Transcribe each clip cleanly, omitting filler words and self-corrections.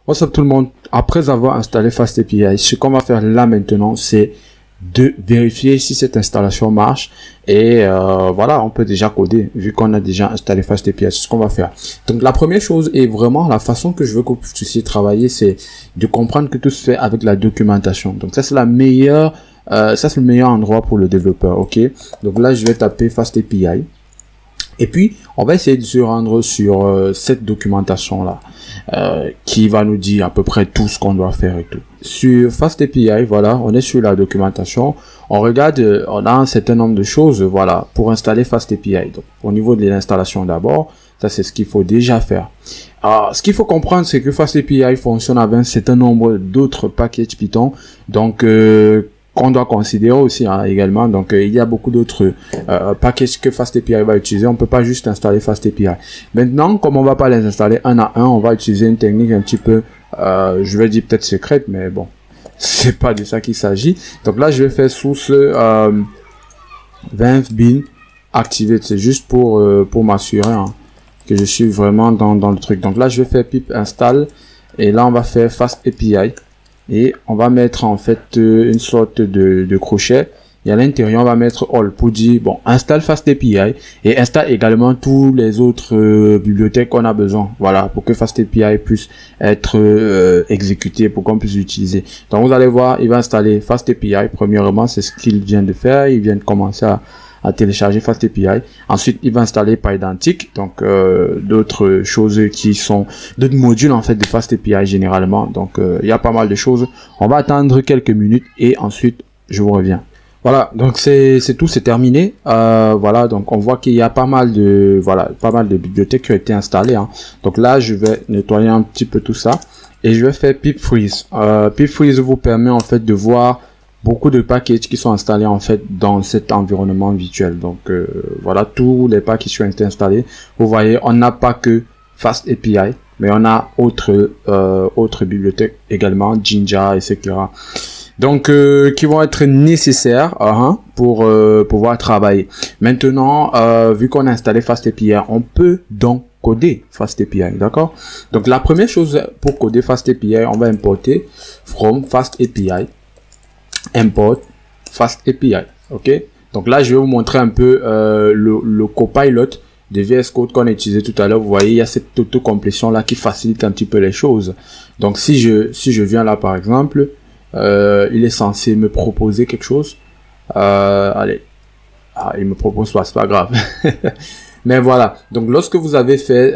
What's up tout le monde? Après avoir installé FastAPI, ce qu'on va faire là maintenant, c'est de vérifier si cette installation marche. Et voilà, on peut déjà coder vu qu'on a déjà installé FastAPI. C'est ce qu'on va faire. Donc la première chose et vraiment la façon que je veux que vous puissiez travailler, c'est de comprendre que tout se fait avec la documentation. Donc ça c'est la meilleure, ça c'est le meilleur endroit pour le développeur. Ok. Donc là je vais taper FastAPI. Et puis, on va essayer de se rendre sur cette documentation-là, qui va nous dire à peu près tout ce qu'on doit faire et tout. Sur FastAPI, voilà, on est sur la documentation. On regarde, on a un certain nombre de choses, voilà, pour installer FastAPI. Donc, au niveau de l'installation d'abord, ça c'est ce qu'il faut déjà faire. Alors, ce qu'il faut comprendre, c'est que FastAPI fonctionne avec un certain nombre d'autres packages Python. Donc, qu'on doit considérer aussi également. Donc il y a beaucoup d'autres packages que FastAPI va utiliser. On peut pas juste installer FastAPI. Maintenant, comme on va pas les installer un à un, on va utiliser une technique un petit peu, je vais dire peut-être secrète, mais bon, c'est pas de ça qu'il s'agit. Donc là, je vais faire source venv bin activate. C'est juste pour m'assurer que je suis vraiment dans le truc. Donc là, je vais faire pip install et là, on va faire FastAPI. Et on va mettre en fait une sorte de crochet. Et à l'intérieur, on va mettre all pour dire, bon, installe FastAPI et installe également tous les autres bibliothèques qu'on a besoin. Voilà, pour que FastAPI puisse être exécuté, pour qu'on puisse l'utiliser. Donc, vous allez voir, il va installer FastAPI. Premièrement, c'est ce qu'il vient de faire. Il vient de commencer à télécharger FastAPI. Ensuite, il va installer Pydantic, donc d'autres choses qui sont d'autres modules en fait de FastAPI généralement. Donc il y a pas mal de choses. On va attendre quelques minutes et ensuite je vous reviens. Voilà, donc c'est tout, c'est terminé. Voilà, donc on voit qu'il y a pas mal de bibliothèques qui ont été installées. Donc là, je vais nettoyer un petit peu tout ça et je vais faire pip freeze. Pip freeze vous permet en fait de voir beaucoup de packages qui sont installés en fait dans cet environnement virtuel. Donc voilà, tous les packages qui ont été installés. Vous voyez, on n'a pas que FastAPI, mais on a autres bibliothèques également, Jinja, etc. Donc qui vont être nécessaires pour pouvoir travailler. Maintenant, vu qu'on a installé FastAPI, on peut donc coder FastAPI, d'accord? Donc la première chose pour coder FastAPI, on va importer from FastAPI import FastAPI. Ok, donc là je vais vous montrer un peu le copilot de VS Code qu'on a utilisé tout à l'heure. Vous voyez, il y a cette auto-complétion là qui facilite un petit peu les choses. Donc si je viens là par exemple, il est censé me proposer quelque chose. Allez, il me propose pas, c'est pas grave. Mais voilà, donc lorsque vous avez fait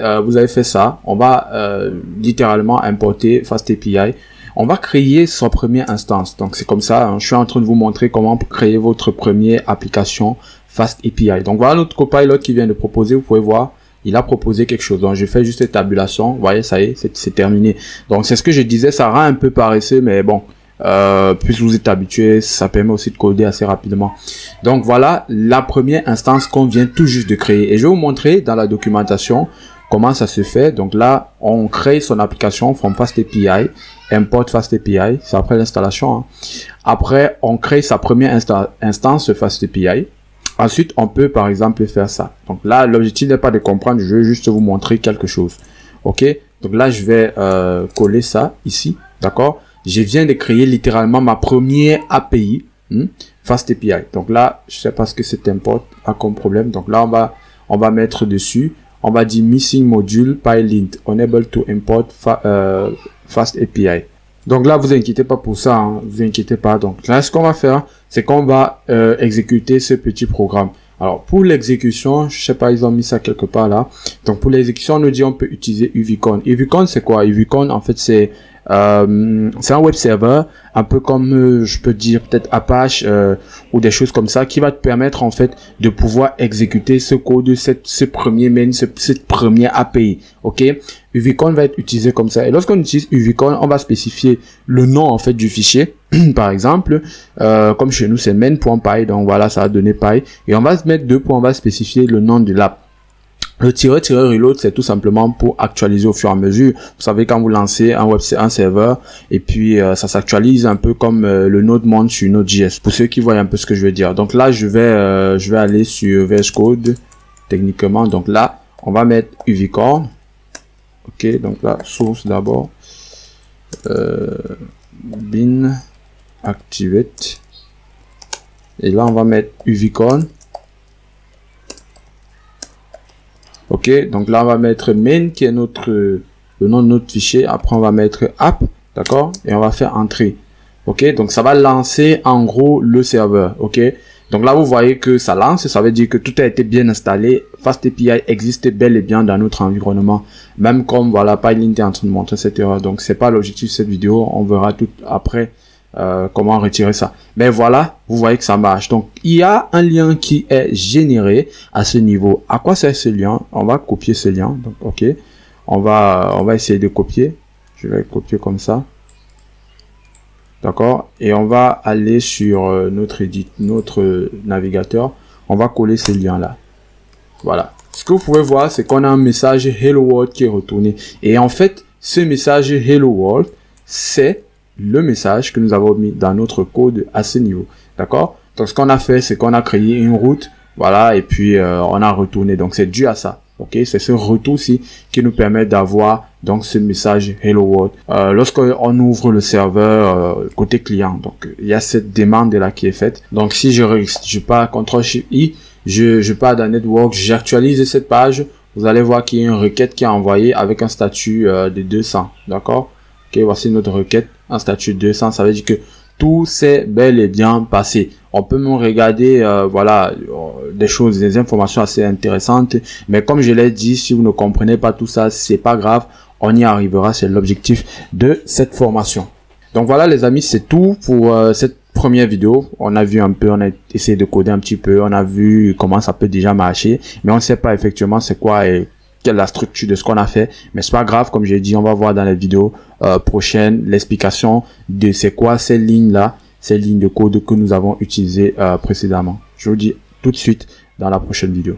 ça, on va littéralement importer FastAPI. On va créer sa première instance. Donc, c'est comme ça. Je suis en train de vous montrer comment créer votre première application FastAPI. Donc, voilà notre copilot qui vient de proposer. Vous pouvez voir, il a proposé quelque chose. Donc, je fais juste cette tabulation. Vous voyez, ça y est, c'est terminé. Donc, c'est ce que je disais. Ça rend un peu paresseux, mais bon, plus vous êtes habitué, ça permet aussi de coder assez rapidement. Donc, voilà la première instance qu'on vient tout juste de créer. Et je vais vous montrer dans la documentation comment ça se fait. Donc là, on crée son application from FastAPI, import FastAPI, c'est après l'installation. Après, on crée sa première instance FastAPI. Ensuite, on peut par exemple faire ça. Donc là, l'objectif n'est pas de comprendre, je veux juste vous montrer quelque chose. Ok, donc là, je vais coller ça ici, d'accord? Je viens de créer littéralement ma première API FastAPI. Donc là, je sais pas ce que c'est import a comme problème. Donc là, on va mettre dessus. On va dire missing module PyLint unable to import FastAPI. Donc là, vous inquiétez pas pour ça, vous inquiétez pas. Donc là, ce qu'on va faire, c'est qu'on va exécuter ce petit programme. Alors pour l'exécution, je sais pas, ils ont mis ça quelque part là. Donc pour l'exécution, on nous dit on peut utiliser UVCon. UVCon, c'est quoi? UVCon, en fait, c'est un web server, un peu comme je peux dire peut-être Apache ou des choses comme ça, qui va te permettre en fait de pouvoir exécuter ce code, ce premier main, cette première API. Ok, UVCon va être utilisé comme ça. Et lorsqu'on utilise UVCon, on va spécifier le nom en fait du fichier. Par exemple, comme chez nous c'est main.py, donc voilà, ça va donner py. Et on va se mettre on va spécifier le nom de l'app. Le -reload, c'est tout simplement pour actualiser au fur et à mesure. Vous savez, quand vous lancez un serveur, et puis ça s'actualise un peu comme le node monte sur Node.js. Pour ceux qui voient un peu ce que je veux dire. Donc là, je vais aller sur VS Code, techniquement. Donc là, on va mettre UVCon. Ok, donc là, source d'abord. bin activate, et là on va mettre uvicon. Ok, donc là on va mettre main qui est le nom de notre fichier. Après on va mettre app, d'accord, et on va faire entrée. Ok, donc ça va lancer en gros le serveur. Ok, donc là vous voyez que ça lance, ça veut dire que tout a été bien installé. FastAPI existe bel et bien dans notre environnement, même comme voilà PyLint est en train de montrer cette erreur. Donc c'est pas l'objectif de cette vidéo, on verra tout après comment retirer ça. Mais voilà, vous voyez que ça marche. Donc il y a un lien qui est généré à ce niveau. À quoi sert ce lien? On va copier ce lien. Donc ok, on va essayer de copier. Je vais copier comme ça. D'accord, et on va aller sur notre navigateur. On va coller ce lien là. Voilà. Ce que vous pouvez voir, c'est qu'on a un message Hello World qui est retourné. Et en fait, ce message Hello World, c'est le message que nous avons mis dans notre code à ce niveau. D'accord? Donc, ce qu'on a fait, c'est qu'on a créé une route. Voilà. Et puis, on a retourné. Donc, c'est dû à ça. Ok? C'est ce retour-ci qui nous permet d'avoir donc ce message Hello World. Lorsqu'on ouvre le serveur côté client, donc il y a cette demande là qui est faite. Donc, si je pars CTRL-SHIFT-I, je pars dans Network, j'actualise cette page. Vous allez voir qu'il y a une requête qui est envoyée avec un statut de 200. D'accord? Ok, voici notre requête, un statut 200. Ça veut dire que tout s'est bel et bien passé. On peut même regarder, voilà, des informations assez intéressantes. Mais comme je l'ai dit, si vous ne comprenez pas tout ça, c'est pas grave. On y arrivera. C'est l'objectif de cette formation. Donc voilà, les amis, c'est tout pour cette première vidéo. On a vu un peu, on a essayé de coder un petit peu. On a vu comment ça peut déjà marcher. Mais on ne sait pas effectivement c'est quoi et quelle est la structure de ce qu'on a fait. Mais c'est pas grave, comme j'ai dit, on va voir dans les vidéos prochaines l'explication de c'est quoi ces lignes-là, ces lignes de code que nous avons utilisées précédemment. Je vous dis tout de suite dans la prochaine vidéo.